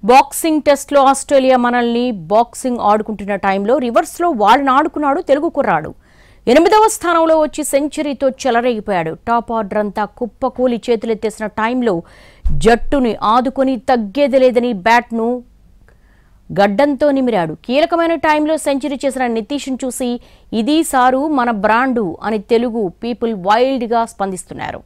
Boxing test లో Australia మనల్ని boxing ఆడుకుంటున్న టైంలో రివర్స్ లో వాళ్ళని ఆడుకున్నాడు తెలుగు కుర్రాడు. 8వ స్థానంలో వచ్చి సెంచరీతో చెలరేగిపోయాడు. టాప్ ఆర్డర్ అంతా కుప్పకూలి చేతులెత్తేసిన టైంలో జట్టుని ఆదుకొని తగ్గేది లేదని బ్యాట్ను గడ్డంతో నిమిరాడు. కీలకమైన టైంలో సెంచరీ చేసిన నితీష్ను చూసి ఇది సారు మన బ్రాండు అని తెలుగు పీపుల్ వైల్డ్ గా స్పందిస్తున్నారు.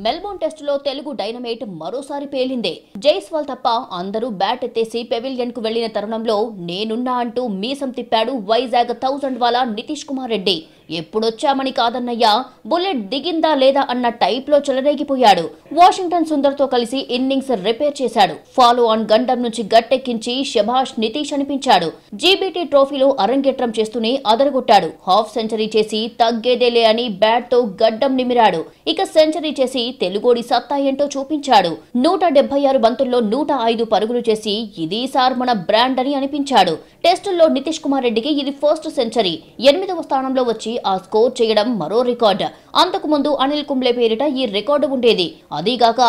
మెల్బోర్న్ టెస్టులో తెలుగు డైనమైట్ మరోసారి పేలిందే. జైస్వాల్ తప్ప అందరూ బ్యాట్ ఎత్తేసి పెవిలియన్ కు వెళ్లిన తరుణంలో నేనున్నా అంటూ మీసం తిప్పాడు వైజాగ్ 1000 వాలా నితీష్ కుమార్ రెడ్డి. ఎప్పుడొచ్చామని కాదన్నయ్యా, బుల్లెట్ దిగిందా లేదా అన్న టైప్ లో చెలరేగిపోయాడు. వాషింగ్టన్ సుందర్ తో కలిసి ఇన్నింగ్స్ రిపేర్ చేశాడు. ఫాలో ఆన్ గండం నుంచి గట్టెక్కించి శభాష్ నితీష్ అనిపించాడు. జీబీటీ ట్రోఫీలో అరంగేట్రం చేస్తూనే అదరగొట్టాడు. హాఫ్ సెంచరీ చేసి తగ్గేదేలే అని బ్యాట్ తో గడ్డం నిమిరాడు. ఇక సెంచరీ చేసి తెలుగోడి సత్తా ఏంటో చూపించాడు. 176 బంతుల్లో 105 పరుగులు చేసి ఇది సార్ మన బ్రాండ్ అని అనిపించాడు. టెస్టుల్లో నితీష్ కుమార్ రెడ్డికి ఇది ఫస్ట్ సెంచరీ. 8వ స్థానంలో వచ్చి ఆ స్కోర్ చేయడం మరో రికార్డ్. అంతకు ముందు అనిల్ కుంబ్లే పేరిట ఈ రికార్డు ఉండేది. అదీగాక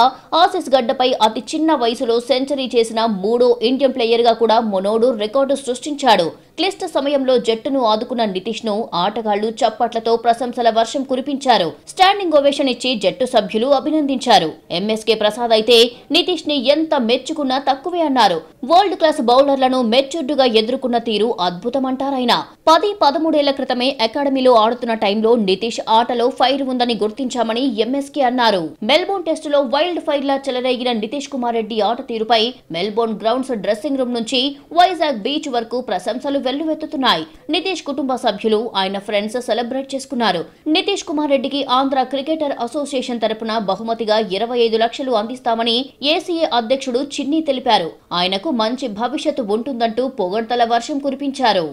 ఆసీస్ గడ్డపై అతి చిన్న వయసులో సెంచరీ చేసిన 3వ ఇండియన్ ప్లేయర్ గా కూడా మనోడు రికార్డు సృష్టించాడు. క్లిష్ట సమయంలో జట్టును ఆదుకున్న నితీష్ ను ఆటగాళ్లు చప్పట్లతో ప్రశంసల వర్షం కురిపించారు. స్టాండింగ్ ఓవేషన్ ఇచ్చి జట్టు సభ్యులు అభినందించారు. ఎంఎస్కే ప్రసాద్ అయితే నితీష్ ని ఎంత మెచ్చుకున్నా తక్కువే అన్నారు. వరల్డ్ క్లాస్ బౌలర్లను మెచ్యూర్డ్ ఎదుర్కొన్న తీరు అద్భుతమంటారాయన. 10-13 ఏళ్ల క్రితమే అకాడమీలో ఆడుతున్న టైంలో నితీష్ ఆటలో ఫైర్ ఉందని గుర్తించామని ఎంఎస్కే అన్నారు. మెల్బోర్న్ టెస్టులో వైల్డ్ ఫైర్ లా చెలరేగిన నితీష్ కుమార్ రెడ్డి ఆట తీరుపై మెల్బోర్న్ గ్రౌండ్స్ డ్రెస్సింగ్ రూమ్ నుంచి వైజాగ్ బీచ్ వరకు ప్రశంసలు వెల్లువెత్తుతున్నాయి. నితీష్ కుటుంబ సభ్యులు, ఆయన ఫ్రెండ్స్ సెలబ్రేట్ చేసుకున్నారు. నితీష్ కుమార్ రెడ్డికి ఆంధ్ర క్రికెటర్ అసోసియేషన్ తరపున బహుమతిగా 25 లక్షలు అందిస్తామని ఏసీఏ అధ్యక్షుడు చిన్ని తెలిపారు. ఆయనకు మంచి భవిష్యత్తు ఉంటుందంటూ పొగడ్తల వర్షం కురిపించారు.